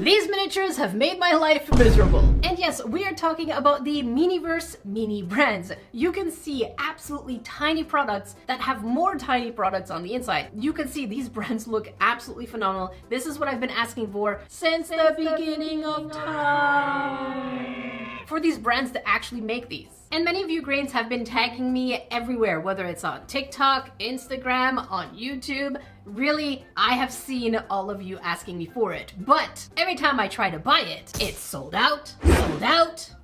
These miniatures have made my life miserable. And yes, we are talking about the Miniverse mini brands. You can see absolutely tiny products that have more tiny products on the inside. You can see these brands look absolutely phenomenal. This is what I've been asking for since the beginning of time. For these brands to actually make these. And many of you grains have been tagging me everywhere, whether it's on TikTok, Instagram, on YouTube. Really, I have seen all of you asking me for it, but every time I try to buy it, it's sold out,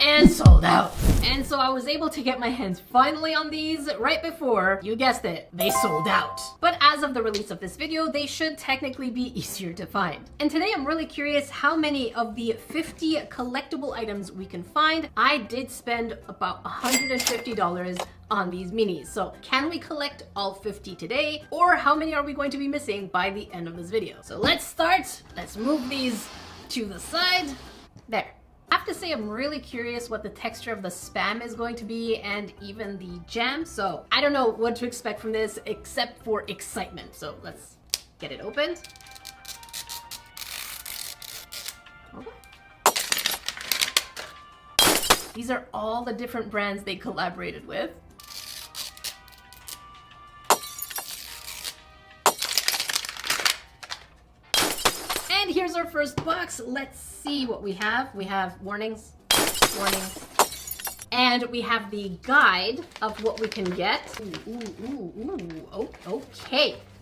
and sold out. And so I was able to get my hands finally on these right before, you guessed it, they sold out. But as of the release of this video, they should technically be easier to find. And today I'm really curious how many of the 50 collectible items we can find. I did spend about $150 on these minis. So can we collect all 50 today, or how many are we going to be missing by the end of this video? So let's start. Let's move these to the side. There. I have to say I'm really curious what the texture of the Spam is going to be, and even the jam. So I don't know what to expect from this except for excitement. So let's get it opened. Okay. These are all the different brands they collaborated with. And here's our first box. Let's see what we have. We have warnings, and we have the guide of what we can get. Oh,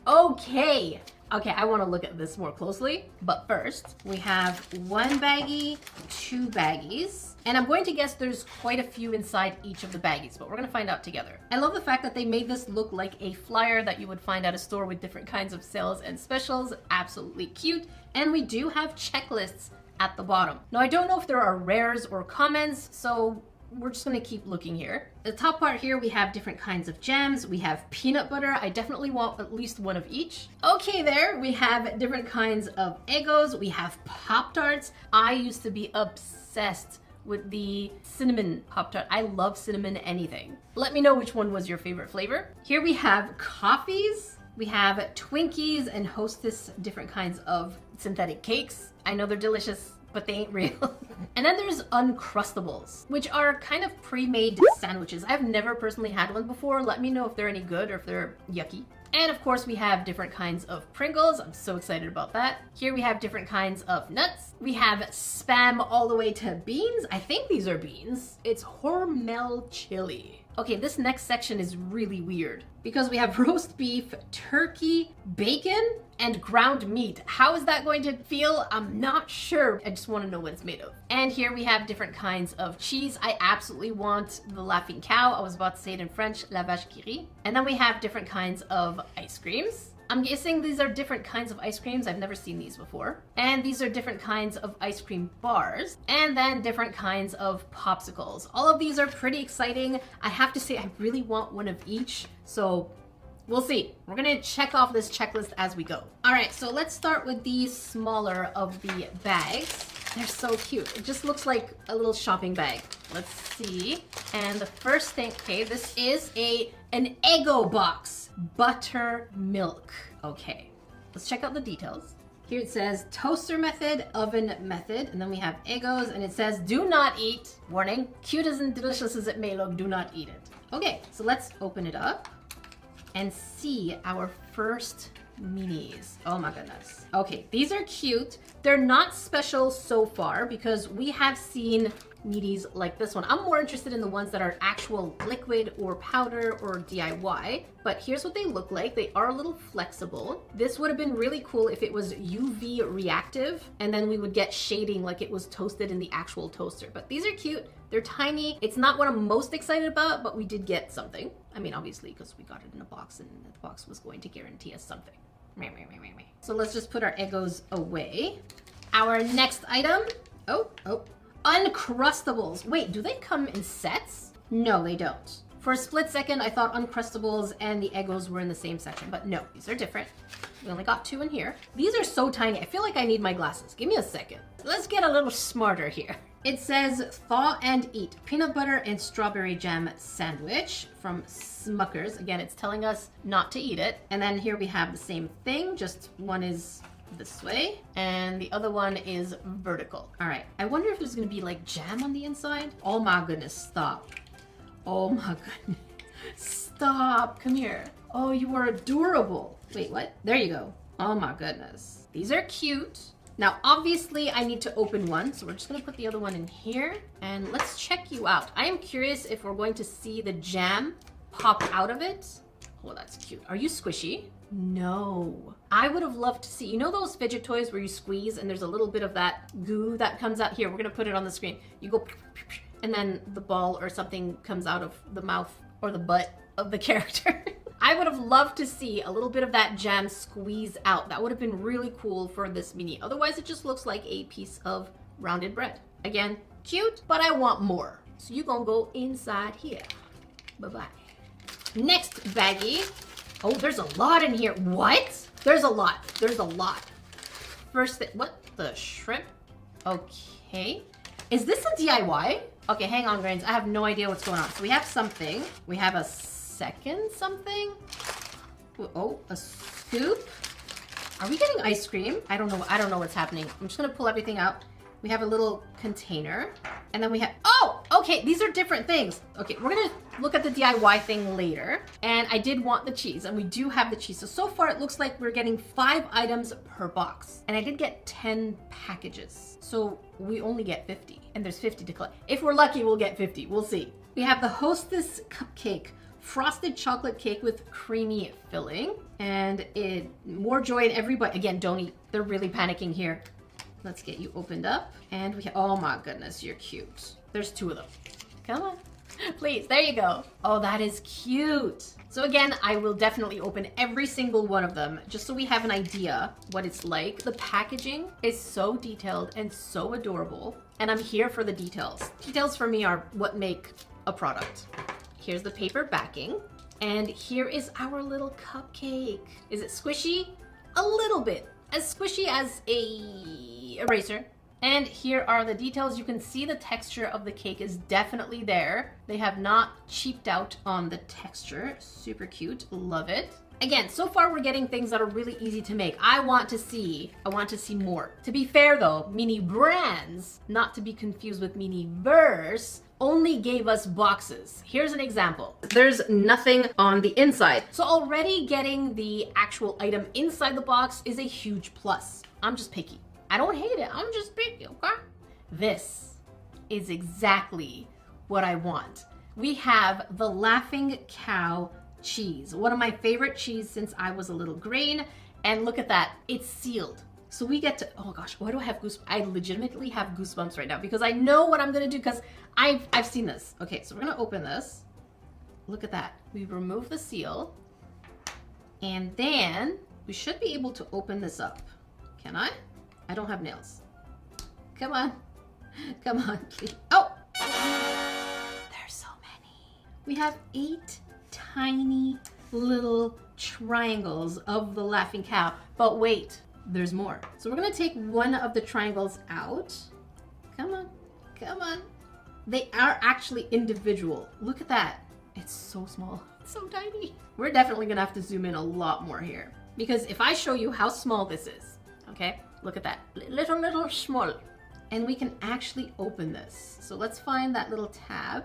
okay. Okay, I want to look at this more closely. But first, we have one baggie, two baggies. And I'm going to guess there's quite a few inside each of the baggies, but we're going to find out together. I love the fact that they made this look like a flyer that you would find at a store with different kinds of sales and specials. Absolutely cute. And we do have checklists at the bottom. Now, I don't know if there are rares or commons, so we're just gonna keep looking here. The top part here, we have different kinds of jams. We have peanut butter. I definitely want at least one of each. Okay, there we have different kinds of Eggos. We have Pop-Tarts. I used to be obsessed with the cinnamon Pop-Tart. I love cinnamon anything. Let me know which one was your favorite flavor. Here we have coffees. We have Twinkies and Hostess, different kinds of synthetic cakes. I know they're delicious, but they ain't real. And then there's Uncrustables, which are kind of pre-made sandwiches. I've never personally had one before. Let me know if they're any good or if they're yucky. And of course we have different kinds of Pringles. I'm so excited about that. Here we have different kinds of nuts. We have Spam all the way to beans. I think these are beans. It's Hormel chili. Okay, this next section is really weird because we have roast beef, turkey, bacon, and ground meat. How is that going to feel? I'm not sure. I just want to know what it's made of. And here we have different kinds of cheese. I absolutely want the laughing cow. I was about to say it in French, la vache qui rit. And then we have different kinds of ice creams. I'm guessing these are different kinds of ice creams. I've never seen these before. And these are different kinds of ice cream bars. And then different kinds of popsicles. All of these are pretty exciting. I have to say I really want one of each. So we'll see. We're gonna check off this checklist as we go. All right, so let's start with the smaller of the bags. They're so cute. It just looks like a little shopping bag. Let's see. And the first thing, okay, this is an Eggo box. Buttermilk. Okay, let's check out the details. Here it says toaster method, oven method, and then we have Eggos, and it says do not eat. Warning, cute as and delicious as it may look, do not eat it. Okay, so let's open it up and see our first minis. Oh my goodness. Okay, these are cute. They're not special so far because we have seen minis like this one. I'm more interested in the ones that are actual liquid or powder or DIY, but here's what they look like. They are a little flexible. This would have been really cool if it was UV reactive and then we would get shading like it was toasted in the actual toaster. But these are cute. They're tiny. It's not what I'm most excited about, but we did get something. I mean, obviously, because we got it in a box and the box was going to guarantee us something. So let's just put our Eggos away. Our next item, Uncrustables. Wait, do they come in sets? No, they don't. For a split second, I thought Uncrustables and the Eggos were in the same section, but no, these are different. We only got two in here. These are so tiny. I feel like I need my glasses. Give me a second. Let's get a little smarter here. It says thaw and eat peanut butter and strawberry jam sandwich from Smuckers. Again, it's telling us not to eat it. And then here we have the same thing, just one is this way, and the other one is vertical. All right, I wonder if there's gonna be like jam on the inside. Oh my goodness, stop. Oh my goodness, stop, come here. Oh, you are adorable. Wait, what? There you go. Oh my goodness. These are cute. Now, obviously I need to open one, so we're just gonna put the other one in here, and let's check you out. I am curious if we're going to see the jam pop out of it. Oh, that's cute. Are you squishy? No. I would have loved to see, you know those fidget toys where you squeeze and there's a little bit of that goo that comes out? Here, we're gonna put it on the screen. You go, and then the ball or something comes out of the mouth or the butt of the character. I would have loved to see a little bit of that jam squeeze out. That would have been really cool for this mini. Otherwise, it just looks like a piece of rounded bread. Again, cute, but I want more. So you're gonna go inside here. Bye-bye. Next baggie. Oh, there's a lot in here. What? There's a lot. There's a lot. First thing, what? The shrimp? Okay. Is this a DIY? Okay, hang on, Grains. I have no idea what's going on. So we have something. We have a second something. Oh, a scoop. Are we getting ice cream? I don't know. I don't know what's happening. I'm just gonna pull everything out. We have a little container, and then we have, oh, okay, these are different things. Okay, we're gonna look at the DIY thing later. And I did want the cheese, and we do have the cheese. So far it looks like we're getting 5 items per box. And I did get 10 packages. So we only get 50, and there's 50 to collect. If we're lucky, we'll get 50, we'll see. We have the Hostess cupcake, frosted chocolate cake with creamy filling. And more joy in every bite. Again, don't eat, they're really panicking here. Let's get you opened up. And we have, oh my goodness, you're cute. There's 2 of them. Come on, please, there you go. Oh, that is cute. So again, I will definitely open every single one of them just so we have an idea what it's like. The packaging is so detailed and so adorable. And I'm here for the details. Details for me are what make a product. Here's the paper backing. And here is our little cupcake. Is it squishy? A little bit. As squishy as a eraser. And here are the details. You can see the texture of the cake is definitely there. They have not cheaped out on the texture. Super cute, love it. Again, so far we're getting things that are really easy to make. I want to see more. To be fair though, Mini Brands, not to be confused with Miniverse, only gave us boxes. Here's an example. There's nothing on the inside. So already getting the actual item inside the box is a huge plus. I'm just picky. I don't hate it, I'm just picky, okay? This is exactly what I want. We have the Laughing Cow cheese, one of my favorite cheese since I was a little green. And look at that, it's sealed. So we get to, oh gosh, why do I have goosebumps? I legitimately have goosebumps right now because I know what I'm gonna do because I've seen this. Okay, so we're gonna open this. Look at that. We remove the seal and then we should be able to open this up. Can I? I don't have nails. Come on, come on, please. Oh, there's so many. We have 8 tiny little triangles of the Laughing Cow, but wait. There's more. So we're gonna take one of the triangles out. Come on, come on. They are actually individual. Look at that. It's so small, it's so tiny. We're definitely gonna have to zoom in a lot more here because if I show you how small this is, okay? Look at that, little small. And we can actually open this. So let's find that little tab.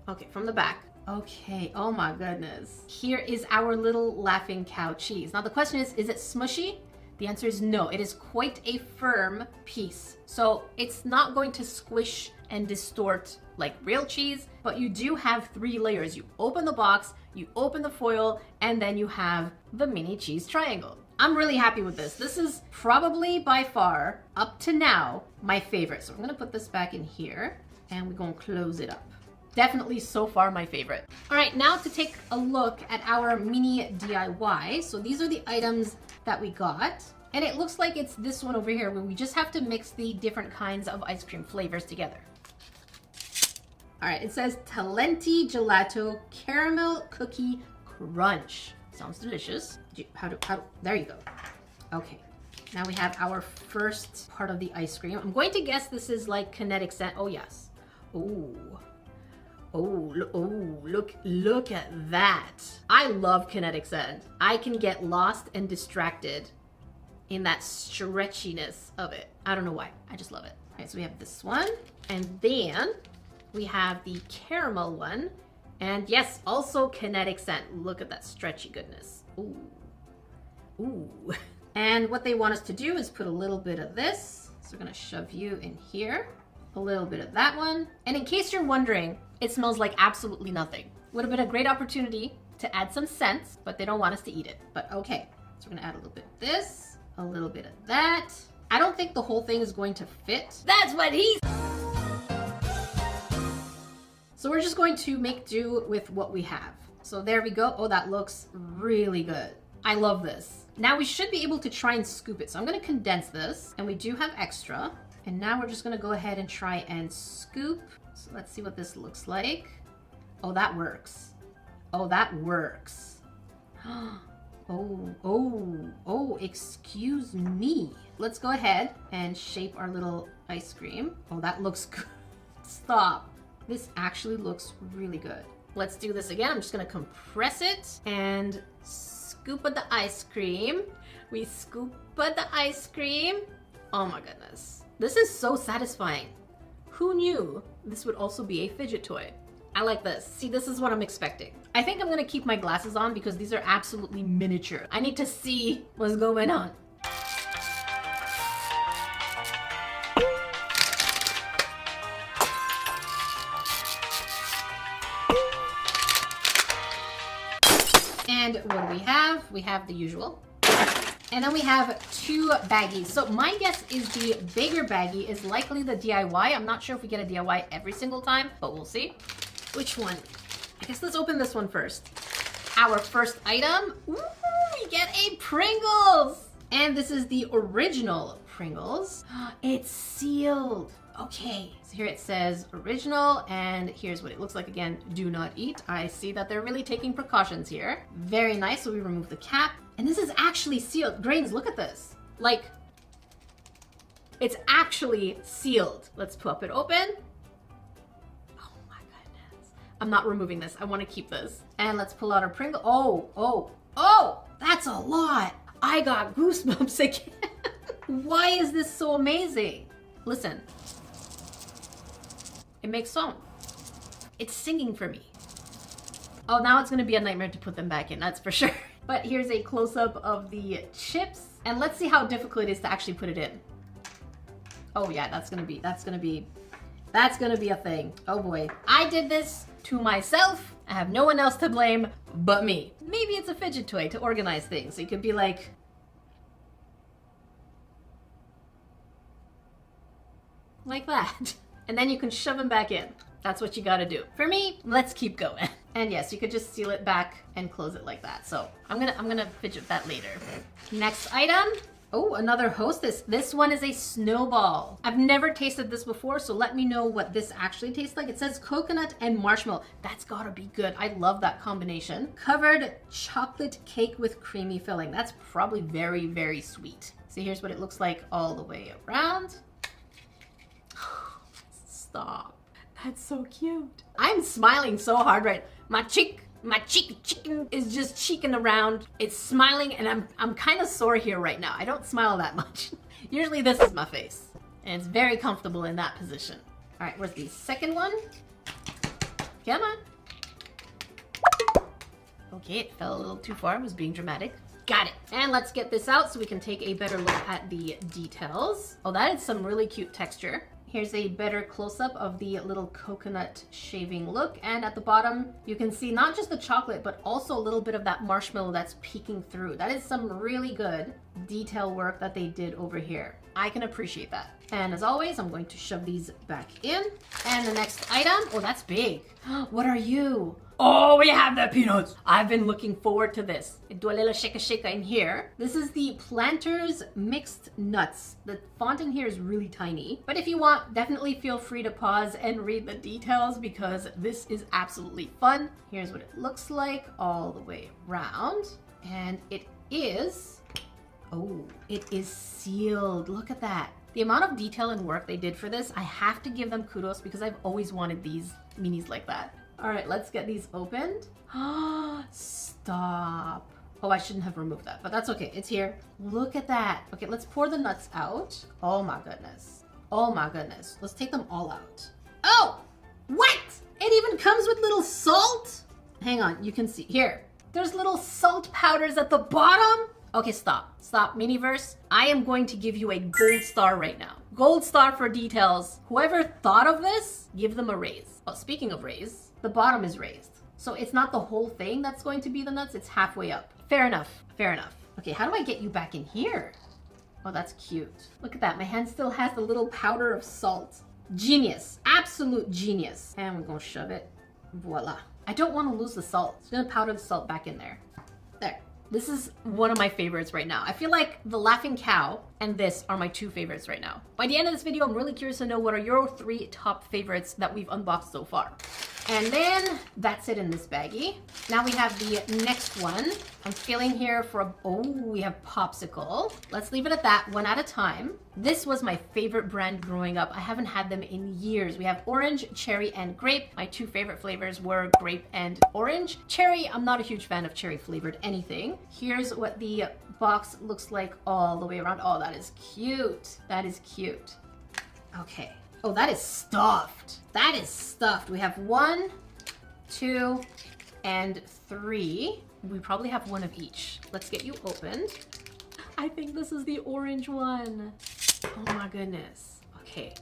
Okay, from the back. Okay, oh my goodness. Here is our little Laughing Cow cheese. Now the question is it smushy? The answer is no, it is quite a firm piece. So it's not going to squish and distort like real cheese, but you do have 3 layers. You open the box, you open the foil, and then you have the mini cheese triangle. I'm really happy with this. This is probably by far, up to now, my favorite. So I'm gonna put this back in here and we're gonna close it up. Definitely so far my favorite. All right, now to take a look at our mini DIY. So these are the items that we got. And it looks like it's this one over here where we just have to mix the different kinds of ice cream flavors together. All right, it says Talenti Gelato Caramel Cookie Crunch. Sounds delicious. There you go. Okay, now we have our first part of the ice cream. I'm going to guess this is like kinetic sand. Oh yes. Ooh. Oh, look at that. I love kinetic sand. I can get lost and distracted in that stretchiness of it. I don't know why. I just love it. All right, so we have this one. And then we have the caramel one. And yes, also kinetic scent. Look at that stretchy goodness. Ooh. Ooh. And what they want us to do is put a little bit of this. So we're gonna shove you in here. A little bit of that one. And in case you're wondering, it smells like absolutely nothing. Would have been a great opportunity to add some scents, but they don't want us to eat it. But okay, so we're gonna add a little bit of this, a little bit of that. I don't think the whole thing is going to fit. That's what he So we're just going to make do with what we have. So there we go. Oh, that looks really good. I love this. Now we should be able to try and scoop it. So I'm gonna condense this, and we do have extra. And now we're just gonna go ahead and try and scoop. So let's see what this looks like. Oh, that works. Oh, that works. Oh, excuse me. Let's go ahead and shape our little ice cream. Oh, that looks good. Stop. This actually looks really good. Let's do this again. I'm just gonna compress it and scoop of the ice cream. We scoop of the ice cream. Oh my goodness. This is so satisfying. Who knew this would also be a fidget toy? I like this. See, this is what I'm expecting. I think I'm gonna keep my glasses on because these are absolutely miniature. I need to see what's going on. And what do we have? We have the usual. And then we have 2 baggies. So my guess is the bigger baggie is likely the DIY. I'm not sure if we get a DIY every single time, but we'll see. Which one? I guess let's open this one first. Our first item. Ooh, we get a Pringles! And this is the original Pringles. It's sealed. Okay, so here it says original, and here's what it looks like again. Do not eat. I see that they're really taking precautions here. Very nice, so we remove the cap. And this is actually sealed. Grains, look at this. Like, it's actually sealed. Let's pop it open. Oh my goodness. I'm not removing this. I want to keep this. And let's pull out our Pringle. Oh, that's a lot. I got goosebumps again. Why is this so amazing? Listen. It makes song. It's singing for me. Oh, now it's gonna be a nightmare to put them back in, that's for sure. But here's a close-up of the chips, and let's see how difficult it is to actually put it in. Oh yeah, that's gonna be a thing. Oh boy. I did this to myself. I have no one else to blame but me. Maybe it's a fidget toy to organize things. So you could be like, that. And then you can shove them back in. That's what you gotta do. For me, let's keep going. And yes, you could just seal it back and close it like that. So I'm gonna fidget that later. Next item. Oh, another Hostess. This one is a snowball. I've never tasted this before, so let me know what this actually tastes like. It says coconut and marshmallow. That's gotta be good. I love that combination. Covered chocolate cake with creamy filling. That's probably very, very sweet. So here's what it looks like all the way around. Stop. That's so cute. I'm smiling so hard right. My chicken is just cheeking around. It's smiling, and I'm kind of sore here right now. I don't smile that much. Usually this is my face, and it's very comfortable in that position. All right, where's the second one? Come on. Okay, it fell a little too far. I was being dramatic. Got it. And let's get this out so we can take a better look at the details. Oh, that is some really cute texture. Here's a better close-up of the little coconut shaving look. And at the bottom, you can see not just the chocolate, but also a little bit of that marshmallow that's peeking through. That is some really good detail work that they did over here. I can appreciate that. And as always, I'm going to shove these back in. And the next item, oh, that's big. What are you? Oh, we have the peanuts. I've been looking forward to this. Do a little shake in here. This is the Planters Mixed Nuts. The font in here is really tiny. But if you want, definitely feel free to pause and read the details because this is absolutely fun. Here's what it looks like all the way around. And it is, oh, it is sealed. Look at that. The amount of detail and work they did for this, I have to give them kudos because I've always wanted these minis like that. All right, let's get these opened. Stop. Oh, I shouldn't have removed that, but that's okay. It's here. Look at that. Okay, let's pour the nuts out. Oh my goodness. Oh my goodness. Let's take them all out. Oh, what? It even comes with little salt? Hang on, you can see here. There's little salt powders at the bottom. Okay, stop. Stop, Miniverse. I am going to give you a gold star right now. Gold star for details. Whoever thought of this, give them a raise. Oh, speaking of raise, the bottom is raised. So it's not the whole thing that's going to be the nuts, it's halfway up. Fair enough, fair enough. Okay, how do I get you back in here? Oh, that's cute. Look at that, my hand still has the little powder of salt. Genius, absolute genius. And we're gonna shove it, voila. I don't wanna lose the salt. It's gonna powder the salt back in there. There. This is one of my favorites right now. I feel like the Laughing Cow and this are my two favorites right now. By the end of this video, I'm really curious to know what are your 3 top favorites that we've unboxed so far. And then that's it in this baggie. Now we have the next one. I'm feeling here for we have Popsicle. Let's leave it at that, one at a time. This was my favorite brand growing up. I haven't had them in years. We have orange, cherry, and grape. My 2 favorite flavors were grape and orange. Cherry, I'm not a huge fan of cherry flavored anything. Here's what the box looks like all the way around. Oh, that is cute. That is cute. Okay. Oh, that is stuffed. That is stuffed. We have 1, 2, and 3. We probably have 1 of each. Let's get you opened. I think this is the orange one. Oh my goodness. Okay.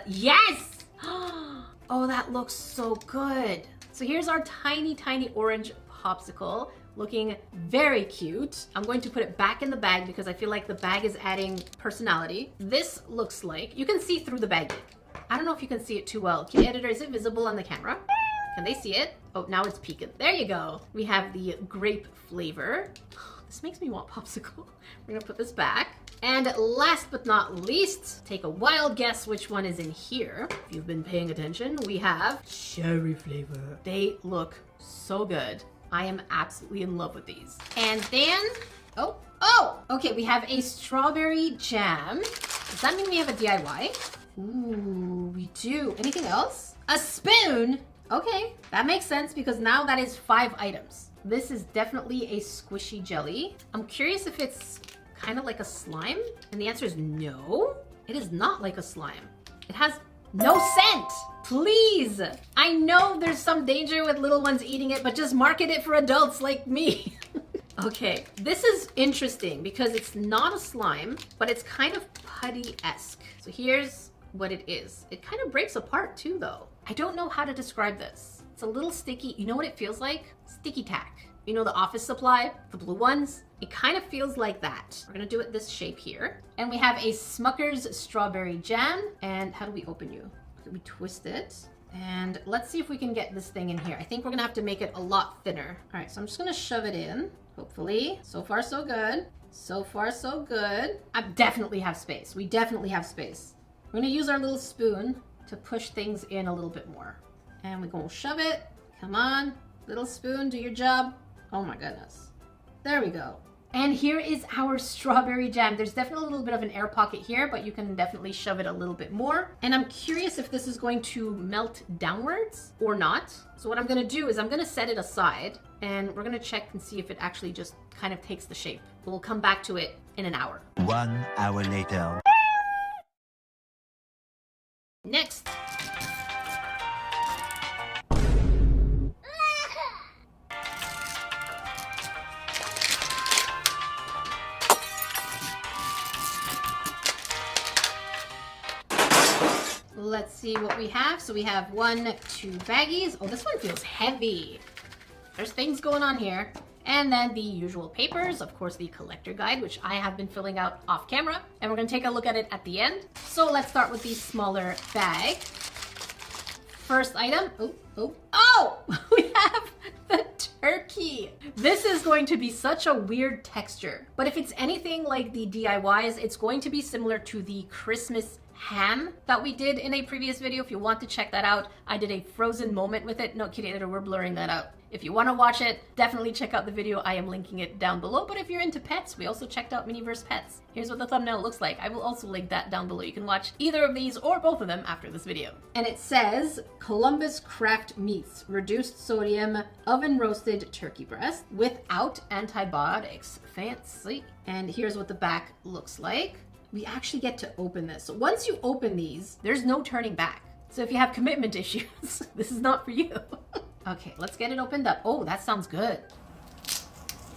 Yes! Oh, that looks so good. So here's our tiny, tiny orange Popsicle. Looking very cute. I'm going to put it back in the bag because I feel like the bag is adding personality. This looks like, you can see through the baggie. I don't know if you can see it too well. Editor, is it visible on the camera? Can they see it? Oh, now it's peeking. There you go. We have the grape flavor. This makes me want Popsicle. We're gonna put this back. And last but not least, take a wild guess which one is in here. If you've been paying attention, we have cherry flavor. They look so good. I am absolutely in love with these. And then, okay, we have a strawberry jam. Does that mean we have a DIY? Ooh, we do. Anything else? A spoon? Okay, that makes sense because now that is 5 items. This is definitely a squishy jelly. I'm curious if it's kind of like a slime, and the answer is no. It is not like a slime. It has no scent. Please. I know there's some danger with little ones eating it, but just market it for adults like me. Okay, this is interesting because it's not a slime, but it's kind of putty-esque. So here's what it is. It kind of breaks apart too though. I don't know how to describe this. It's a little sticky. You know what it feels like? Sticky tack. You know the office supply, the blue ones? It kind of feels like that. We're gonna do it this shape here. And we have a Smucker's strawberry jam. And how do we open you? We twist it. And let's see if we can get this thing in here. I think we're gonna have to make it a lot thinner. All right, so I'm just gonna shove it in, hopefully. So far, so good. So far, so good. I definitely have space. We definitely have space. We're gonna use our little spoon to push things in a little bit more. And we're gonna shove it. Come on, little spoon, do your job. Oh my goodness. There we go. And here is our strawberry jam. There's definitely a little bit of an air pocket here, but you can definitely shove it a little bit more. And I'm curious if this is going to melt downwards or not. So what I'm gonna do is I'm gonna set it aside and we're gonna check and see if it actually just kind of takes the shape. We'll come back to it in an hour. 1 hour later. Next. Let's see what we have. So we have 1, 2 baggies. Oh, this one feels heavy. There's things going on here. And then the usual papers, of course, the collector guide, which I have been filling out off camera. And we're gonna take a look at it at the end. So let's start with the smaller bag. First item, we have the turkey. This is going to be such a weird texture. But if it's anything like the DIYs, it's going to be similar to the Christmas ham that we did in a previous video. If you want to check that out, I did a frozen moment with it. No, Kitty Editor, we're blurring that out. If you want to watch it, definitely check out the video. I am linking it down below. But if you're into pets, we also checked out Miniverse Pets. Here's what the thumbnail looks like. I will also link that down below. You can watch either of these or both of them after this video. And it says Columbus Craft Meats, reduced sodium, oven roasted turkey breast without antibiotics. Fancy. And here's what the back looks like. We actually get to open this. So once you open these, there's no turning back. So if you have commitment issues, this is not for you. Okay, let's get it opened up. Oh, that sounds good.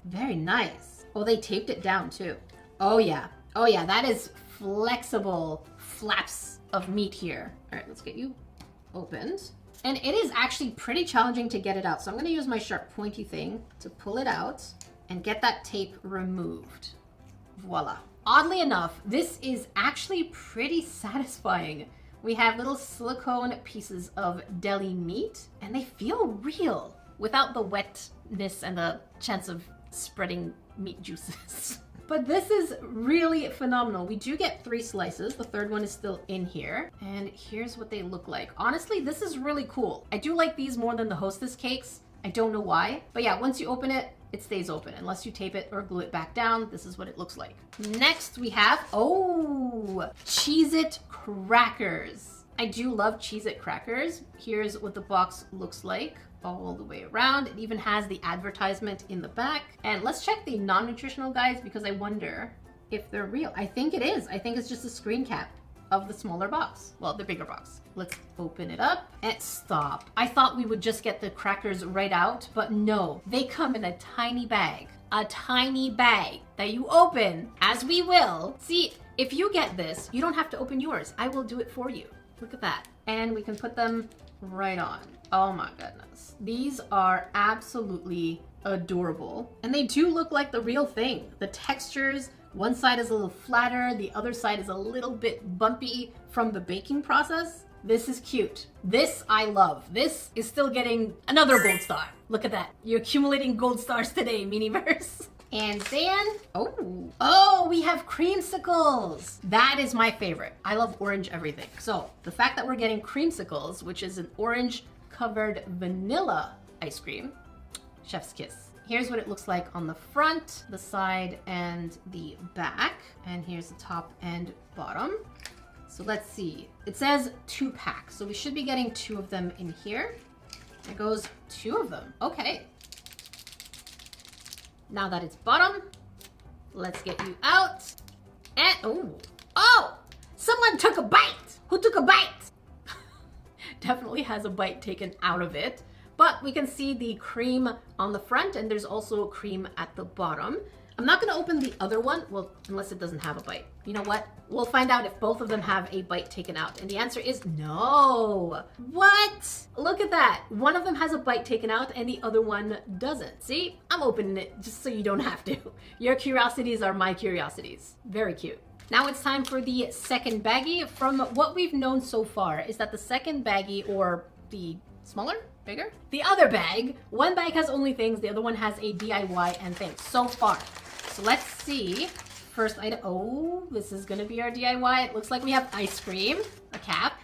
Very nice. Oh, they taped it down too. Oh yeah. Oh yeah, that is flexible flaps of meat here. All right, let's get you opened. And it is actually pretty challenging to get it out. So I'm gonna use my sharp pointy thing to pull it out and get that tape removed. Voila. Oddly enough, this is actually pretty satisfying. We have little silicone pieces of deli meat, and they feel real without the wetness and the chance of spreading meat juices. But this is really phenomenal. We do get 3 slices. The third one is still in here. And here's what they look like. Honestly, this is really cool. I do like these more than the Hostess cakes. I don't know why. But yeah, once you open it, it stays open. Unless you tape it or glue it back down, this is what it looks like. Next we have, oh, Cheez-It crackers. I do love Cheez-It crackers. Here's what the box looks like all the way around. It even has the advertisement in the back. And let's check the non-nutritional guides because I wonder if they're real. I think it is. I think it's just a screen cap of the smaller box. Well, the bigger box. Let's open it up and stop. I thought we would just get the crackers right out, but no, they come in a tiny bag. A tiny bag that you open, as we will. See, if you get this, you don't have to open yours. I will do it for you. Look at that. And we can put them right on. Oh my goodness. These are absolutely adorable. And they do look like the real thing. The textures, one side is a little flatter, the other side is a little bit bumpy from the baking process. This is cute. This I love. This is still getting another gold star. Look at that. You're accumulating gold stars today, Miniverse. And then, oh, we have creamsicles. That is my favorite. I love orange everything. So the fact that we're getting creamsicles, which is an orange covered vanilla ice cream, chef's kiss. Here's what it looks like on the front, the side, and the back. And here's the top and bottom. So let's see. It says 2-pack, so we should be getting 2 of them in here. There goes 2 of them. Okay. Now that it's bottom, let's get you out. And oh, someone took a bite. Who took a bite? Definitely has a bite taken out of it. But we can see the cream on the front, and there's also cream at the bottom. I'm not gonna open the other one, well, unless it doesn't have a bite. You know what? We'll find out if both of them have a bite taken out. And the answer is no. What? Look at that. One of them has a bite taken out and the other one doesn't. See? I'm opening it just so you don't have to. Your curiosities are my curiosities. Very cute. Now it's time for the second baggie. From what we've known so far is that the second baggie, or the smaller, bigger, the other bag, one bag has only things, the other one has a DIY and things so far. So let's see. First item, oh, this is gonna be our DIY. It looks like we have ice cream, a cap.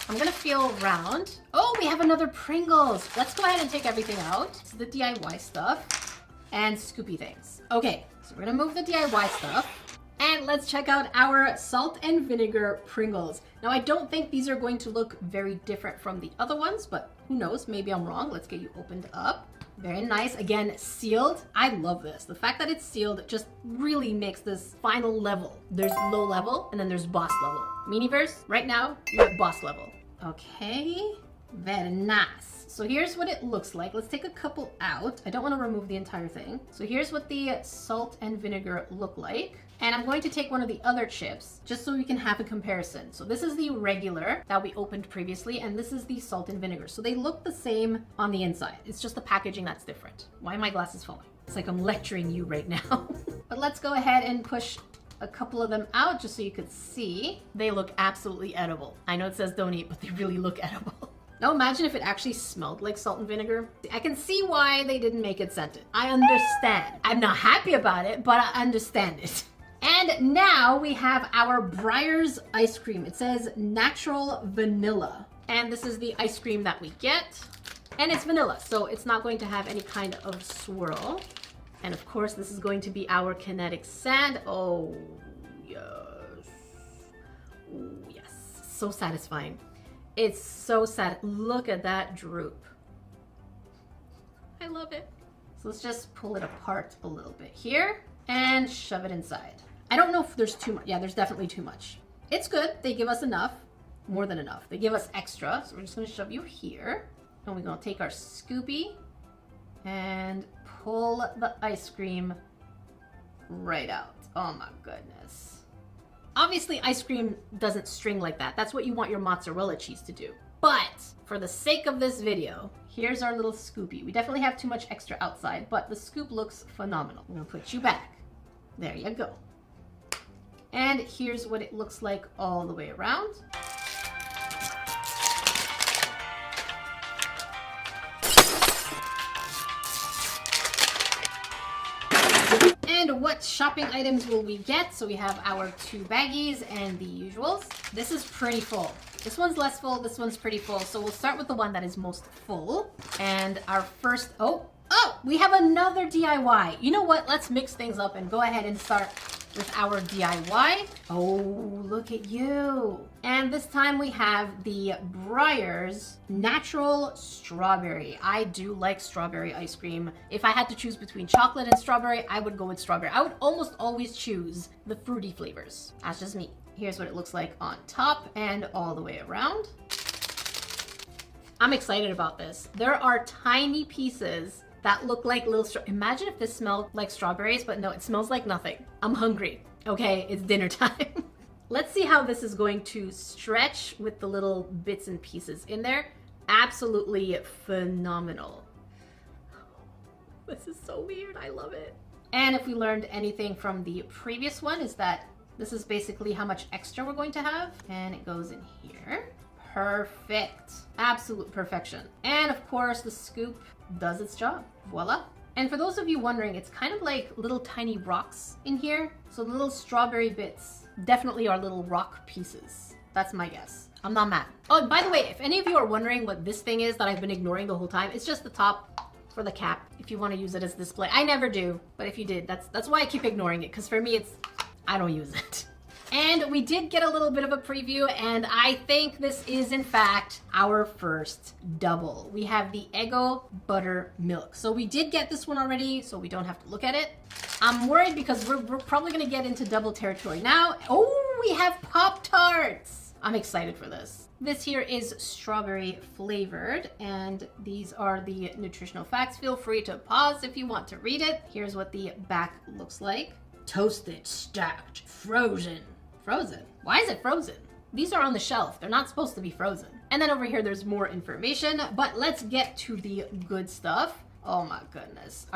I'm gonna feel around. Oh, we have another Pringles. Let's go ahead and take everything out. This is the DIY stuff and scoopy things. Okay, so we're gonna move the DIY stuff. And let's check out our salt and vinegar Pringles. Now, I don't think these are going to look very different from the other ones, but who knows? Maybe I'm wrong. Let's get you opened up. Very nice. Again, sealed. I love this. The fact that it's sealed just really makes this final level. There's low level and then there's boss level. Miniverse, right now, you're at boss level. Okay, very nice. So here's what it looks like. Let's take a couple out. I don't want to remove the entire thing. So here's what the salt and vinegar look like. And I'm going to take one of the other chips just so we can have a comparison. So this is the regular that we opened previously, and this is the salt and vinegar. So they look the same on the inside. It's just the packaging that's different. Why are my glasses falling? It's like I'm lecturing you right now. But let's go ahead and push a couple of them out just so you could see. They look absolutely edible. I know it says don't eat, but they really look edible. Now imagine if it actually smelled like salt and vinegar. I can see why they didn't make it scented. I understand. I'm not happy about it, but I understand it. And now we have our Breyers ice cream. It says natural vanilla. And this is the ice cream that we get. And it's vanilla, so it's not going to have any kind of swirl. And of course, this is going to be our kinetic sand. Oh, yes. Oh, yes. So satisfying. It's so sad. Look at that droop. I love it. So let's just pull it apart a little bit here and shove it inside. I don't know if there's too much. Yeah, there's definitely too much. It's good. They give us enough. More than enough. They give us extra. So we're just going to shove you here. And we're going to take our scoopy and pull the ice cream right out. Oh my goodness. Obviously, ice cream doesn't string like that. That's what you want your mozzarella cheese to do. But for the sake of this video, here's our little scoopy. We definitely have too much extra outside, but the scoop looks phenomenal. I'm gonna put you back. There you go. And here's what it looks like all the way around. And what shopping items will we get? So we have our 2 baggies and the usuals. This is pretty full. This one's less full, this one's pretty full. So we'll start with the one that is most full. And our first, we have another DIY. You know what? Let's mix things up and go ahead and start with our DIY. Oh, look at you. And this time we have the Breyers Natural Strawberry. I do like strawberry ice cream. If I had to choose between chocolate and strawberry, I would go with strawberry. I would almost always choose the fruity flavors. That's just me. Here's what it looks like on top and all the way around. I'm excited about this. There are tiny pieces that look like little imagine if this smelled like strawberries, but no, it smells like nothing. I'm hungry. Okay, it's dinner time. Let's see how this is going to stretch with the little bits and pieces in there. Absolutely phenomenal. This is so weird. I love it. And if we learned anything from the previous one is that this is basically how much extra we're going to have. And it goes in here. Perfect. Absolute perfection. And of course, the scoop does its job. Voila. And for those of you wondering, it's kind of like little tiny rocks in here. So the little strawberry bits definitely are little rock pieces. That's my guess. I'm not mad. Oh, by the way, if any of you are wondering what this thing is that I've been ignoring the whole time, it's just the top for the cap. If you want to use it as display. I never do, but if you did, that's why I keep ignoring it. Because for me, I don't use it. And we did get a little bit of a preview, and I think this is in fact our first double. We have the Eggo Buttermilk. So we did get this one already, so we don't have to look at it. I'm worried because we're probably gonna get into double territory now. Oh, we have Pop-Tarts. I'm excited for this. This here is strawberry flavored, and these are the nutritional facts. Feel free to pause if you want to read it. Here's what the back looks like. Toasted, stacked, frozen. Frozen? Why is it frozen? These are on the shelf. They're not supposed to be frozen. And then over here, there's more information, but let's get to the good stuff. Oh my goodness.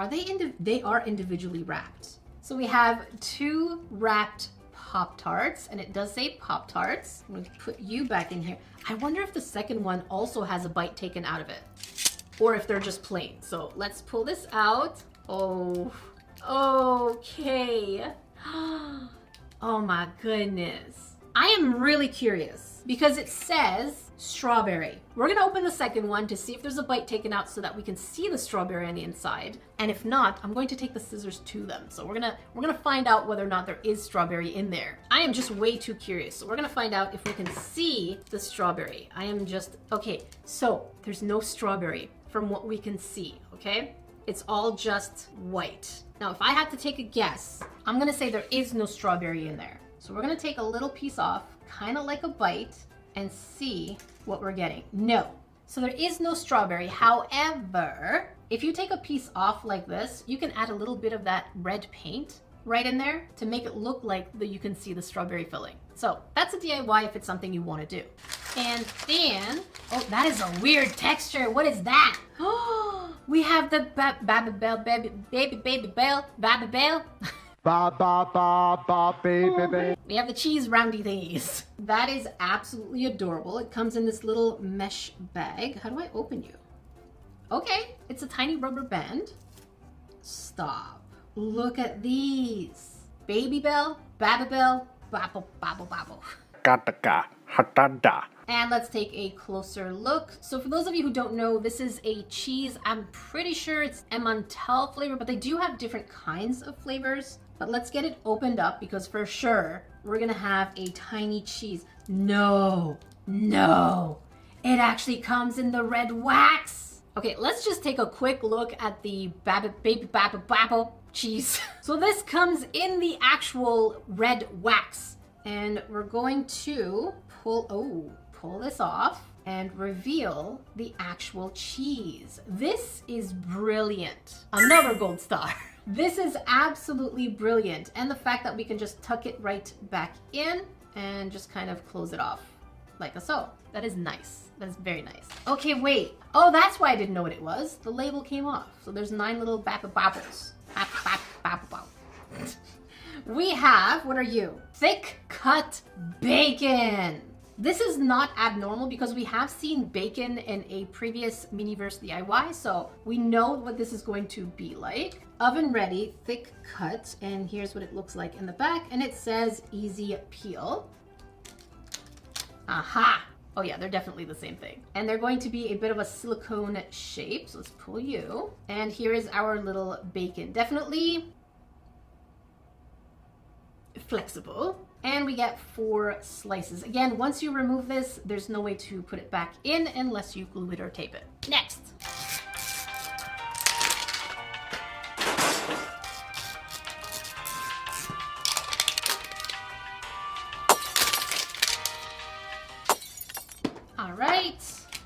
They are individually wrapped. So we have 2 wrapped Pop-Tarts, and it does say Pop-Tarts. I'm gonna put you back in here. I wonder if the second one also has a bite taken out of it, or if they're just plain. So let's pull this out. Oh, okay. Oh my goodness. I am really curious because it says strawberry. We're gonna open the second one to see if there's a bite taken out so that we can see the strawberry on the inside. And if not, I'm going to take the scissors to them. So we're gonna find out whether or not there is strawberry in there. I am just way too curious. So we're gonna find out if we can see the strawberry. Okay, so there's no strawberry from what we can see, okay? It's all just white. Now, if I had to take a guess, I'm gonna say there is no strawberry in there. So we're gonna take a little piece off, kind of like a bite, and see what we're getting. No, so there is no strawberry. However, if you take a piece off like this, you can add a little bit of that red paint right in there to make it look like you can see the strawberry filling. So that's a DIY if it's something you wanna do. And then, oh, that is a weird texture. What is that? Oh, we have the Babybel, Babybel. Ba ba ba ba baby. We have the cheese roundy thingies. That is absolutely adorable. It comes in this little mesh bag. How do I open you? Okay, it's a tiny rubber band. Stop. Look at these. Babybel, Babybel, babble, babble, babble. Kataka hatada. And let's take a closer look. So for those of you who don't know, this is a cheese. I'm pretty sure it's Emmental flavor, but they do have different kinds of flavors. But let's get it opened up because for sure we're gonna have a tiny cheese. No, it actually comes in the red wax. Okay, let's just take a quick look at the Babybel cheese. So this comes in the actual red wax. And we're going to pull this off and reveal the actual cheese. This is brilliant. Another gold star. This is absolutely brilliant. And the fact that we can just tuck it right back in and just kind of close it off like so. That is nice. That is very nice. Okay, wait. Oh, that's why I didn't know what it was. The label came off. So there's 9 little Babybels. We have, what are you? Thick cut bacon. This is not abnormal because we have seen bacon in a previous Miniverse DIY, so we know what this is going to be like. Oven ready, thick cut, and here's what it looks like in the back, and it says easy peel. Aha! Oh yeah, they're definitely the same thing. And they're going to be a bit of a silicone shape, so let's pull you. And here is our little bacon. Definitely flexible. And we get 4 slices. Again, once you remove this, there's no way to put it back in unless you glue it or tape it. Next. All right,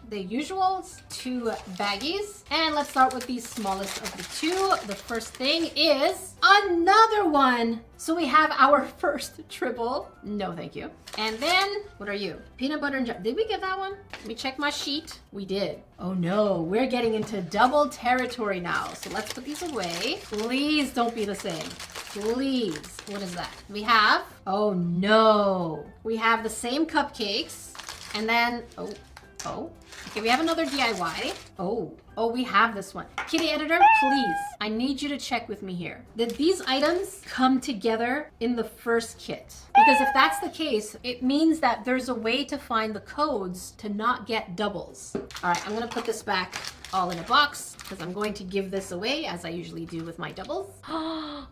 the usuals, 2 baggies. And let's start with the smallest of the 2. The first thing is another one. So we have our first triple. No, thank you. And then, what are you? Peanut butter and jam. Did we get that one? Let me check my sheet. We did. Oh no, we're getting into double territory now. So let's put these away. Please don't be the same. Please. What is that? We have, oh no. We have the same cupcakes. And then, okay, we have another DIY. Oh, we have this one. Kitty editor, please, I need you to check with me here. Did these items come together in the first kit? Because if that's the case, it means that there's a way to find the codes to not get doubles. All right, I'm gonna put this back all in a box because I'm going to give this away as I usually do with my doubles.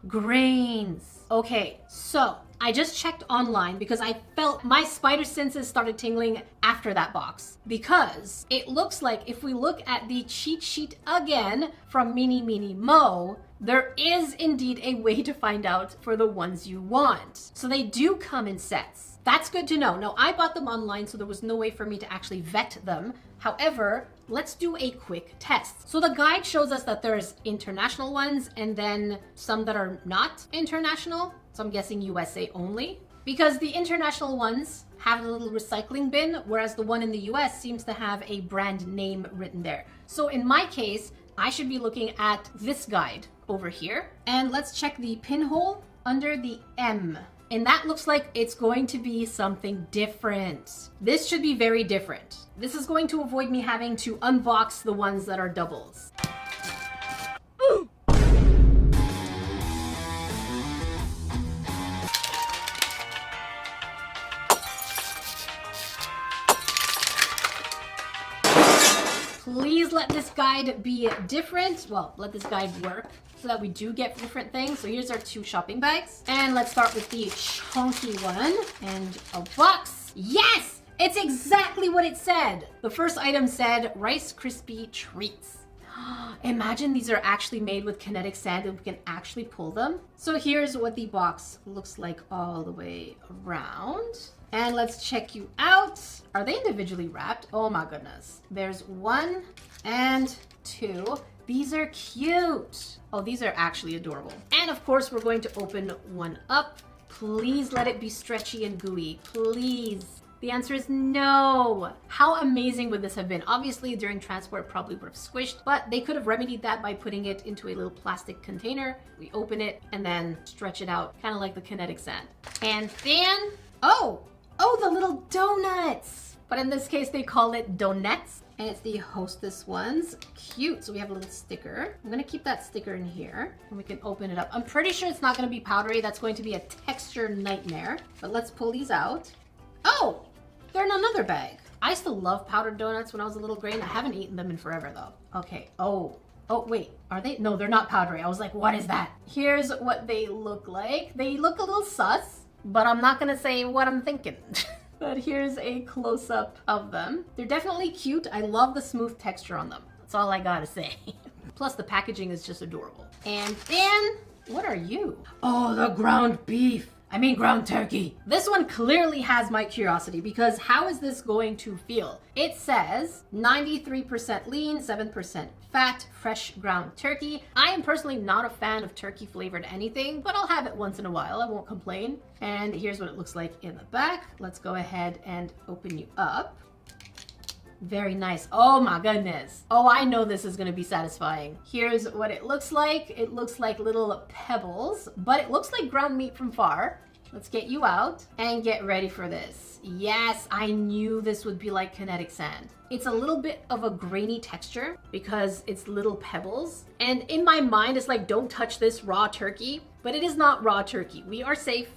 Grains. Okay, so I just checked online because I felt my spider senses started tingling after that box. Because it looks like if we look at the cheat sheet again from Mini Mo, there is indeed a way to find out for the ones you want. So they do come in sets. That's good to know. Now, I bought them online, so there was no way for me to actually vet them. However, let's do a quick test. So the guide shows us that there's international ones and then some that are not international. So I'm guessing USA only. Because the international ones have a little recycling bin, whereas the one in the US seems to have a brand name written there. So in my case, I should be looking at this guide over here. And let's check the pinhole under the M. And that looks like it's going to be something different. This should be very different. This is going to avoid me having to unbox the ones that are doubles. Please let this guide be different. Well, let this guide work so that we do get different things. So here's our 2 shopping bags. And let's start with the chunky one and a box. Yes, it's exactly what it said. The first item said Rice Krispie treats. Imagine these are actually made with kinetic sand and we can actually pull them. So here's what the box looks like all the way around. And let's check you out. Are they individually wrapped? Oh my goodness. There's 1 and 2. These are cute. Oh, these are actually adorable. And of course, we're going to open one up. Please let it be stretchy and gooey. Please. The answer is no. How amazing would this have been? Obviously, during transport, it probably would have squished, but they could have remedied that by putting it into a little plastic container. We open it and then stretch it out, kind of like the kinetic sand. And then, oh, the little donuts. But in this case, they call it donuts. And it's the Hostess ones. Cute. So we have a little sticker. I'm gonna keep that sticker in here and we can open it up. I'm pretty sure it's not gonna be powdery. That's going to be a texture nightmare. But let's pull these out. Oh, they're in another bag. I used to love powdered donuts when I was a little grain. I haven't eaten them in forever though. Okay, oh wait, are they? No, they're not powdery. I was like, what is that? Here's what they look like. They look a little sus, but I'm not gonna say what I'm thinking. But here's a close-up of them. They're definitely cute. I love the smooth texture on them. That's all I gotta say. Plus the packaging is just adorable. And then, what are you? Oh, the ground beef. I mean ground turkey. This one clearly has my curiosity because how is this going to feel? It says 93% lean, 7% fat, fresh ground turkey. I am personally not a fan of turkey flavored anything, but I'll have it once in a while. I won't complain. And here's what it looks like in the back. Let's go ahead and open you up. Very nice. Oh my goodness. Oh, I know this is gonna be satisfying. Here's what it looks like. It looks like little pebbles, but it looks like ground meat from far. Let's get you out and get ready for this. Yes, I knew this would be like kinetic sand. It's a little bit of a grainy texture because it's little pebbles. And in my mind, it's like, don't touch this raw turkey, but it is not raw turkey. We are safe.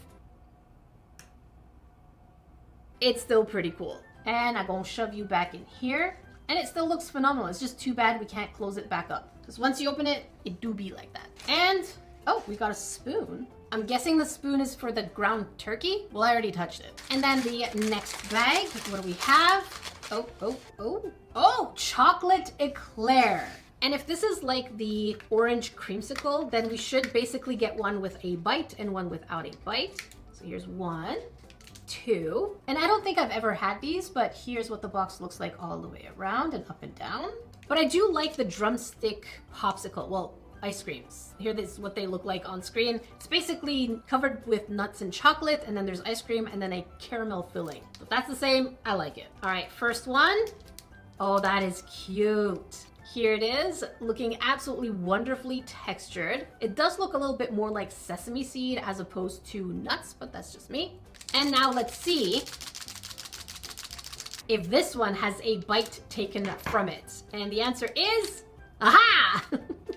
It's still pretty cool. And I'm gonna shove you back in here. And it still looks phenomenal. It's just too bad we can't close it back up. Because once you open it, it do be like that. And, oh, we got a spoon. I'm guessing the spoon is for the ground turkey. Well, I already touched it. And then the next bag, what do we have? Oh, chocolate eclair. And if this is like the orange creamsicle, then we should basically get one with a bite and one without a bite. So here's one. 2. And I don't think I've ever had these, but here's what the box looks like all the way around and up and down. But I do like the drumstick popsicle, well, ice creams. Here this is what they look like on screen. It's basically covered with nuts and chocolate, and then there's ice cream and then a caramel filling. If that's the same, I like it. All right, first one. Oh, that is cute. Here it is, looking absolutely wonderfully textured. It does look a little bit more like sesame seed as opposed to nuts, but that's just me. And now let's see if this one has a bite taken from it. And the answer is, aha!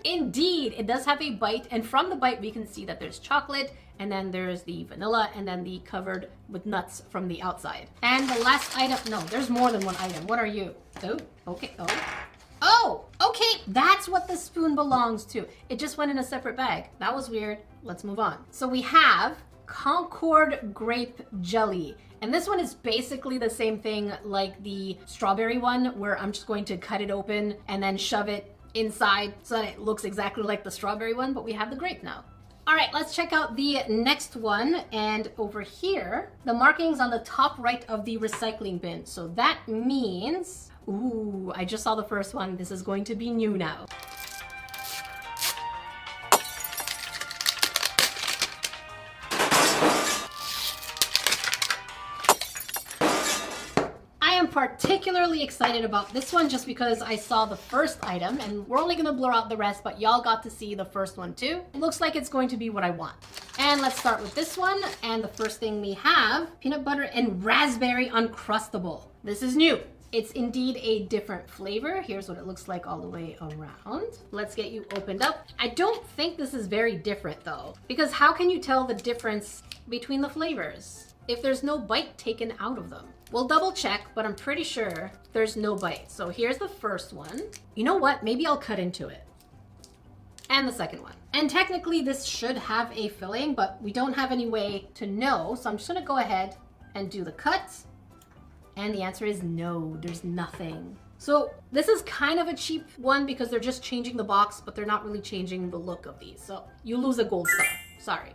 Indeed, it does have a bite. And from the bite, we can see that there's chocolate, and then there's the vanilla, and then the covered with nuts from the outside. And the last item, no, there's more than one item. What are you? Oh, okay, oh, okay, that's what the spoon belongs to. It just went in a separate bag. That was weird. Let's move on. So we have Concord grape jelly. And this one is basically the same thing like the strawberry one, where I'm just going to cut it open and then shove it inside so that it looks exactly like the strawberry one, but we have the grape now. All right, let's check out the next one. And over here, the markings on the top right of the recycling bin. So that means, ooh, I just saw the first one. This is going to be new now. Particularly excited about this one just because I saw the first item, and we're only gonna blur out the rest, but y'all got to see the first one too. It looks like it's going to be what I want. And let's start with this one. And the first thing we have, peanut butter and raspberry uncrustable. This is new. It's indeed a different flavor. Here's what it looks like all the way around. Let's get you opened up. I don't think this is very different though, because how can you tell the difference between the flavors if there's no bite taken out of them? We'll double check, but I'm pretty sure there's no bite. So here's the first one. You know what? Maybe I'll cut into it. And the second one. And technically this should have a filling, but we don't have any way to know. So I'm just gonna go ahead and do the cut. And the answer is no, there's nothing. So this is kind of a cheap one because they're just changing the box, but they're not really changing the look of these. So you lose a gold star, sorry.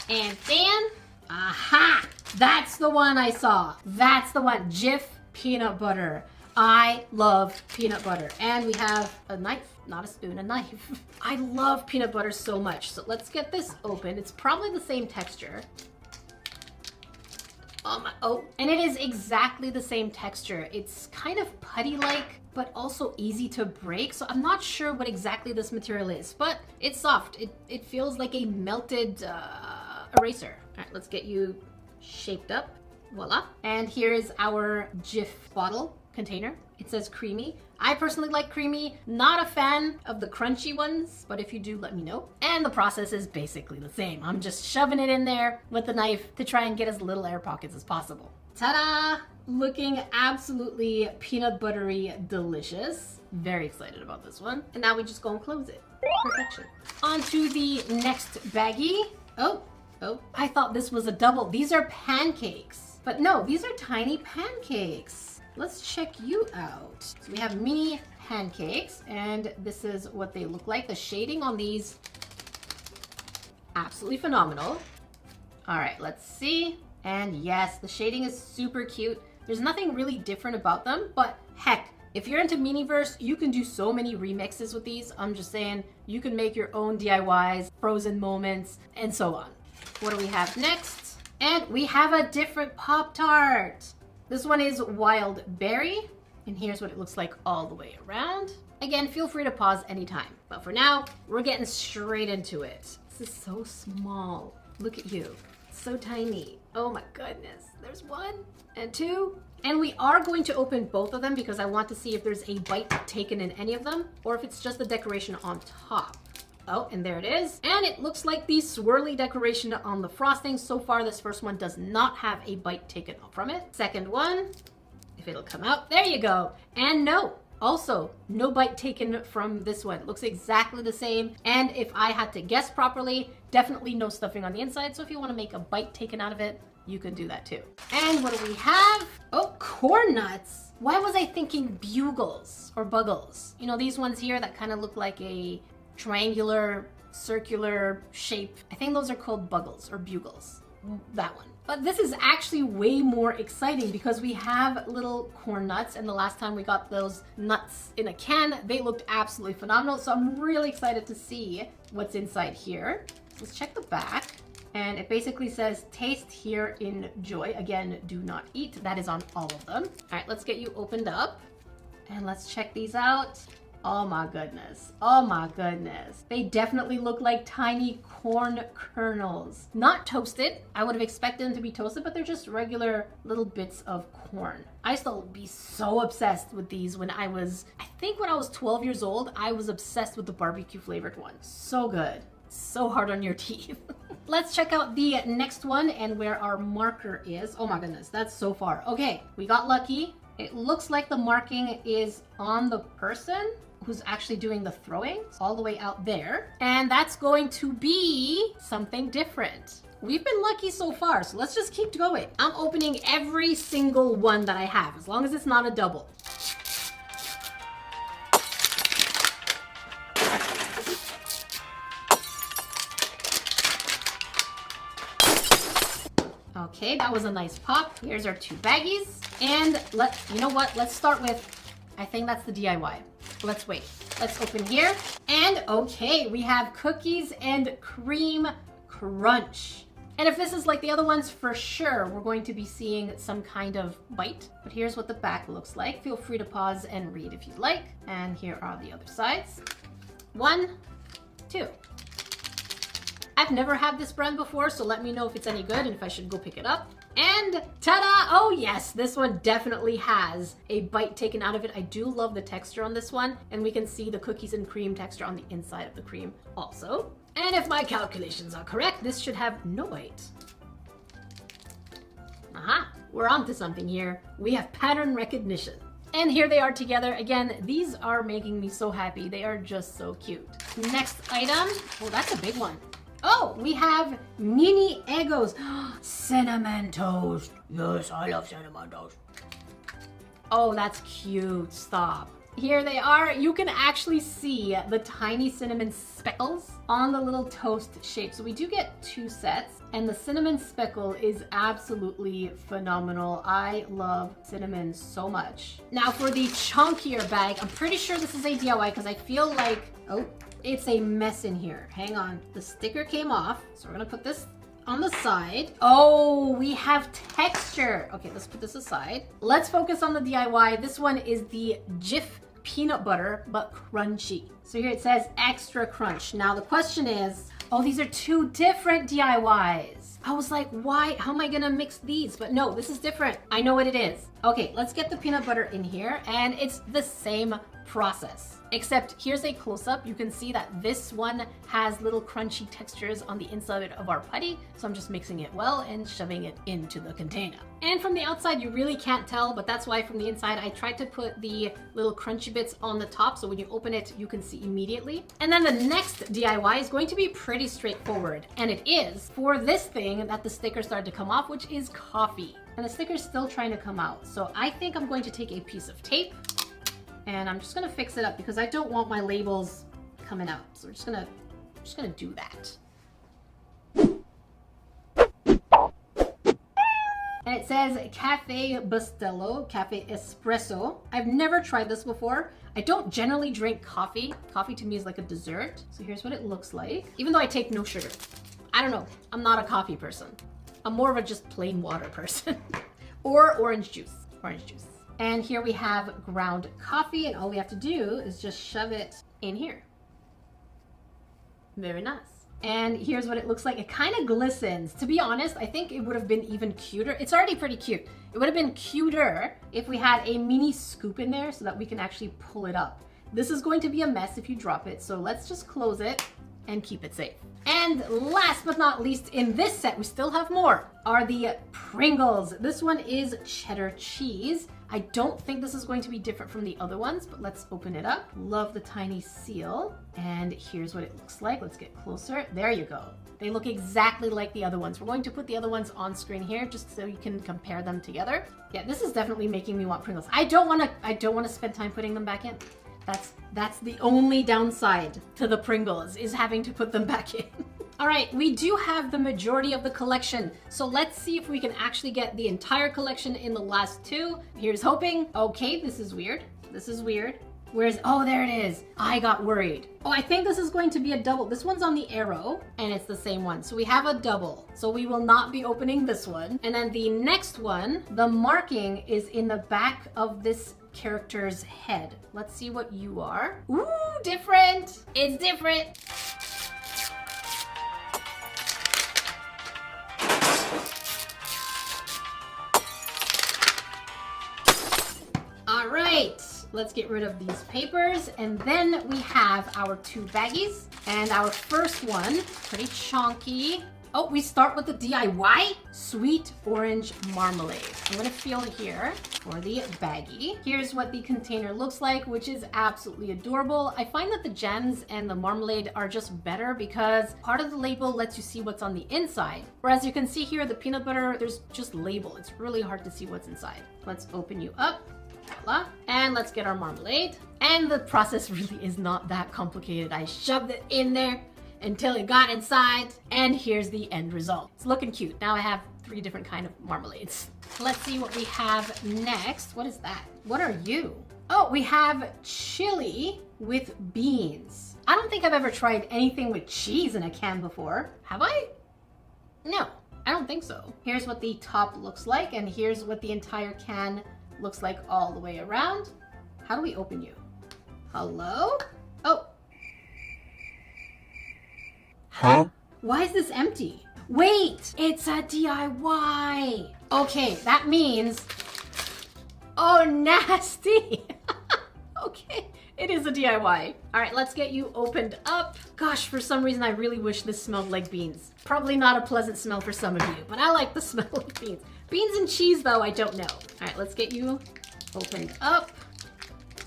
And then, aha! That's the one I saw. That's the one, Jif peanut butter. I love peanut butter. And we have a knife, not a spoon, a knife. I love peanut butter so much. So let's get this open. It's probably the same texture. Oh, and it is exactly the same texture. It's kind of putty-like, but also easy to break. So I'm not sure what exactly this material is, but it's soft. It feels like a melted eraser. All right, let's get you shaped up. Voila. And here is our Jif bottle container. It says creamy. I personally like creamy. Not a fan of the crunchy ones, but if you do, let me know. And the process is basically the same. I'm just shoving it in there with the knife to try and get as little air pockets as possible. Ta-da! Looking absolutely peanut buttery delicious. Very excited about this one. And now we just go and close it. Perfection. On to the next baggie. Oh, I thought this was a double. These are pancakes. But no, these are tiny pancakes. Let's check you out. So we have mini pancakes, and this is what they look like. The shading on these, absolutely phenomenal. All right, let's see. And yes, the shading is super cute. There's nothing really different about them, but heck, if you're into Miniverse, you can do so many remixes with these. I'm just saying, you can make your own DIYs, frozen moments, and so on. What do we have next? And we have a different Pop-Tart. This one is wild berry, and here's what it looks like all the way around. Again, feel free to pause anytime. But for now, we're getting straight into it. This is so small. Look at you. So tiny. Oh my goodness. There's one and two. And we are going to open both of them because I want to see if there's a bite taken in any of them or if it's just the decoration on top. Oh, and there it is. And it looks like the swirly decoration on the frosting. So far, this first one does not have a bite taken from it. Second one, if it'll come out, there you go. And no, also no bite taken from this one. It looks exactly the same. And if I had to guess properly, definitely no stuffing on the inside. So if you want to make a bite taken out of it, you can do that too. And what do we have? Oh, corn nuts. Why was I thinking bugles or buggles? You know, these ones here that kind of look like a triangular, circular shape. I think those are called buggles or bugles. That one. But this is actually way more exciting because we have little corn nuts, and the last time we got those nuts in a can, they looked absolutely phenomenal. So I'm really excited to see what's inside here. Let's check the back. And it basically says, taste here, enjoy. Again, do not eat. That is on all of them. All right, let's get you opened up and let's check these out. Oh my goodness. Oh my goodness. They definitely look like tiny corn kernels. Not toasted. I would have expected them to be toasted, but they're just regular little bits of corn. I used to be so obsessed with these when I was 12 years old. I was obsessed with the barbecue flavored ones. So good. So hard on your teeth. Let's check out the next one and where our marker is. Oh my goodness, that's so far. Okay, we got lucky. It looks like the marking is on the person who's actually doing the throwing, all the way out there. And that's going to be something different. We've been lucky so far, so let's just keep going. I'm opening every single one that I have, as long as it's not a double. Okay, that was a nice pop. Here's our two baggies. And you know what? Let's start with, I think that's the DIY. Let's wait. Let's open here. And okay, we have cookies and cream crunch. And if this is like the other ones, for sure, we're going to be seeing some kind of bite. But here's what the back looks like. Feel free to pause and read if you'd like. And here are the other sides. 1, 2. I've never had this brand before, so let me know if it's any good and if I should go pick it up. And ta-da! Oh yes, this one definitely has a bite taken out of it. I do love the texture on this one, and we can see the cookies and cream texture on the inside of the cream also. And if my calculations are correct, this should have no bite. Aha, we're onto something here. We have pattern recognition. And here they are together. Again, these are making me so happy. They are just so cute. Next item, oh, that's a big one. Oh, we have mini Eggos. Cinnamon toast. Yes, I love cinnamon toast. Oh, that's cute. Stop. Here they are. You can actually see the tiny cinnamon speckles on the little toast shape. So we do get 2 sets, and the cinnamon speckle is absolutely phenomenal. I love cinnamon so much. Now for the chunkier bag, I'm pretty sure this is a DIY because I feel like, oh, it's a mess in here. Hang on. The sticker came off. So we're going to put this on the side. Oh, we have texture. Okay, let's put this aside. Let's focus on the DIY. This one is the Jif peanut butter, but crunchy. So here it says extra crunch. Now the question is, oh, these are 2 different DIYs. I was like, why? How am I going to mix these? But no, this is different. I know what it is. Okay, let's get the peanut butter in here, and it's the same process. Except here's a close-up. You can see that this one has little crunchy textures on the inside of our putty. So I'm just mixing it well and shoving it into the container. And from the outside, you really can't tell, but that's why from the inside, I tried to put the little crunchy bits on the top. So when you open it, you can see immediately. And then the next DIY is going to be pretty straightforward. And it is for this thing that the sticker started to come off, which is coffee. And the sticker's still trying to come out. So I think I'm going to take a piece of tape and I'm just gonna fix it up because I don't want my labels coming out. So we're just gonna do that. And it says Cafe Bustelo, Cafe Espresso. I've never tried this before. I don't generally drink coffee. Coffee to me is like a dessert. So here's what it looks like. Even though I take no sugar. I don't know, I'm not a coffee person. I'm more of a just plain water person. Or orange juice, And here we have ground coffee, and all we have to do is just shove it in here. Very nice. And here's what it looks like. It kind of glistens. To be honest, I think it would have been even cuter. It's already pretty cute. It would have been cuter if we had a mini scoop in there so that we can actually pull it up. This is going to be a mess if you drop it, so let's just close it and keep it safe. And last but not least in this set, we still have more, are the Pringles. This one is cheddar cheese. I don't think this is going to be different from the other ones, but let's open it up. Love the tiny seal. And here's what it looks like. Let's get closer. There you go. They look exactly like the other ones. We're going to put the other ones on screen here just so you can compare them together. Yeah, this is definitely making me want Pringles. I don't want to spend time putting them back in. That's the only downside to the Pringles, is having to put them back in. All right, we do have the majority of the collection. So let's see if we can actually get the entire collection in the last two. Here's hoping. Okay, this is weird. Where's, oh, there it is. I got worried. Oh, I think this is going to be a double. This one's on the arrow and it's the same one. So we have a double. So we will not be opening this one. And then the next one, the marking is in the back of this character's head. Let's see what you are. Ooh, different. It's different. All right, let's get rid of these papers. And then we have our two baggies. And our first one, pretty chunky. Oh, we start with the DIY sweet orange marmalade. I'm gonna feel it here for the baggie. Here's what the container looks like, which is absolutely adorable. I find that the gems and the marmalade are just better because part of the label lets you see what's on the inside. Whereas you can see here, the peanut butter, there's just label. It's really hard to see what's inside. Let's open you up. Voila. And let's get our marmalade. And the process really is not that complicated. I shoved it in there until it got inside, and here's the end result. It's looking cute. Now I have 3 different kind of marmalades. Let's see what we have next. What is that? What are you? Oh, we have chili with beans. I don't think I've ever tried anything with cheese in a can before. Have I? No, I don't think so. Here's what the top looks like, and here's what the entire can looks like all the way around. How do we open you? Hello? Oh. Huh? Why is this empty? Wait, it's a DIY. Okay, that means, oh, nasty. Okay, it is a DIY. All right, let's get you opened up. Gosh, for some reason, I really wish this smelled like beans. Probably not a pleasant smell for some of you, but I like the smell of beans. Beans and cheese, though, I don't know. All right, let's get you opened up.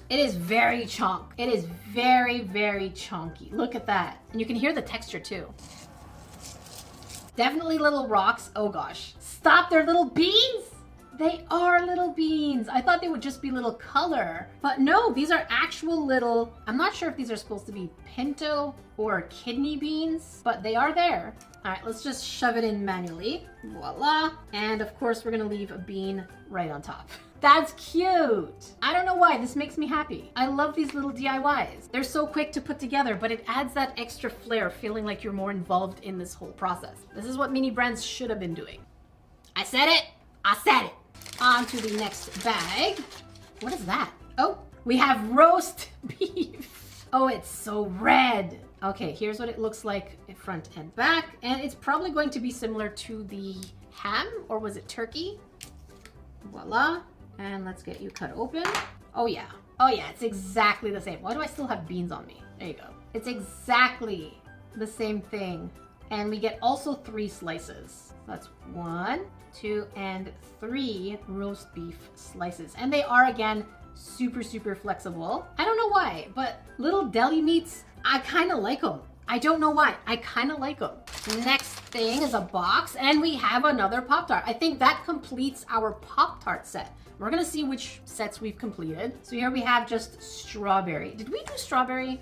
It is very chunk. It is very, very chunky. Look at that. And you can hear the texture too. Definitely little rocks. Oh gosh. Stop, they're little beans. They are little beans. I thought they would just be little color, but no, these are actual little, I'm not sure if these are supposed to be pinto or kidney beans, but they are there. All right, let's just shove it in manually. Voila. And of course, we're gonna leave a bean right on top. That's cute. I don't know why, this makes me happy. I love these little DIYs. They're so quick to put together, but it adds that extra flair, feeling like you're more involved in this whole process. This is what mini brands should have been doing. I said it, I said it. On to the next bag. What is that? Oh, we have roast beef. Oh, it's so red. Okay, here's what it looks like front and back. And it's probably going to be similar to the ham, or was it turkey? Voila. And let's get you cut open. Oh yeah. Oh yeah, it's exactly the same. Why do I still have beans on me? There you go. It's exactly the same thing. And we get also 3 slices. That's 1, 2, and 3 roast beef slices. And they are, again, super, super flexible. I don't know why, but little deli meats, I kind of like them. I don't know why. I kind of like them. Next thing is a box, and we have another Pop-Tart. I think that completes our Pop-Tart set. We're gonna see which sets we've completed. So here we have just strawberry. Did we do strawberry?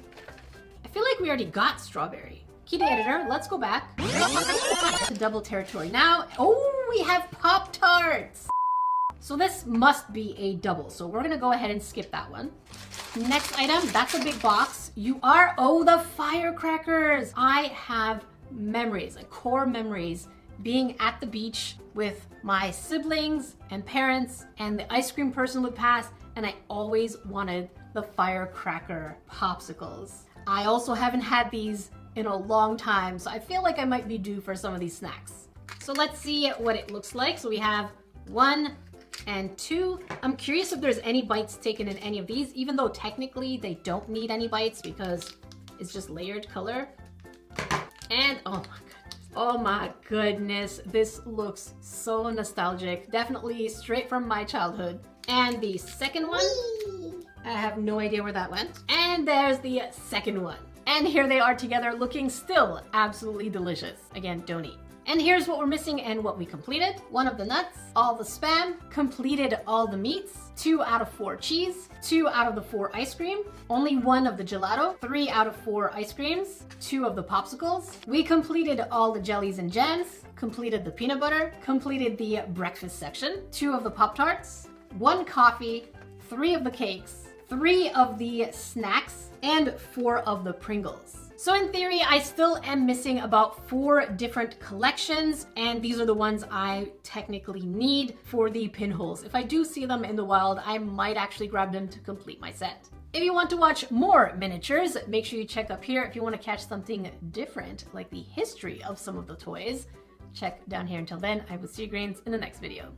I feel like we already got strawberry. Key to editor, let's go back to double territory. Now, oh, we have Pop-Tarts. So this must be a double. So we're gonna go ahead and skip that one. Next item, that's a big box. Oh, the firecrackers. I have memories, like core memories, being at the beach with my siblings and parents, and the ice cream person would pass, and I always wanted the firecracker popsicles. I also haven't had these in a long time, so I feel like I might be due for some of these snacks. So let's see what it looks like. So we have 1 and 2. I'm curious if there's any bites taken in any of these, even though technically they don't need any bites because it's just layered color. And oh my goodness, this looks so nostalgic. Definitely straight from my childhood. And the second one, I have no idea where that went. And there's the second one. And here they are together, looking still absolutely delicious. Again, don't eat. And here's what we're missing and what we completed. 1 of the nuts, all the Spam, completed all the meats, 2 out of 4 cheese, 2 out of the 4 ice cream, only 1 of the gelato, 3 out of 4 ice creams, 2 of the popsicles. We completed all the jellies and jams, completed the peanut butter, completed the breakfast section, 2 of the Pop-Tarts, 1 coffee, 3 of the cakes, 3 of the snacks, and 4 of the Pringles. So in theory, I still am missing about 4 different collections, and these are the ones I technically need for the pinholes. If I do see them in the wild, I might actually grab them to complete my set. If you want to watch more miniatures, make sure you check up here. If you want to catch something different, like the history of some of the toys, check down here. Until then, I will see you grains in the next video.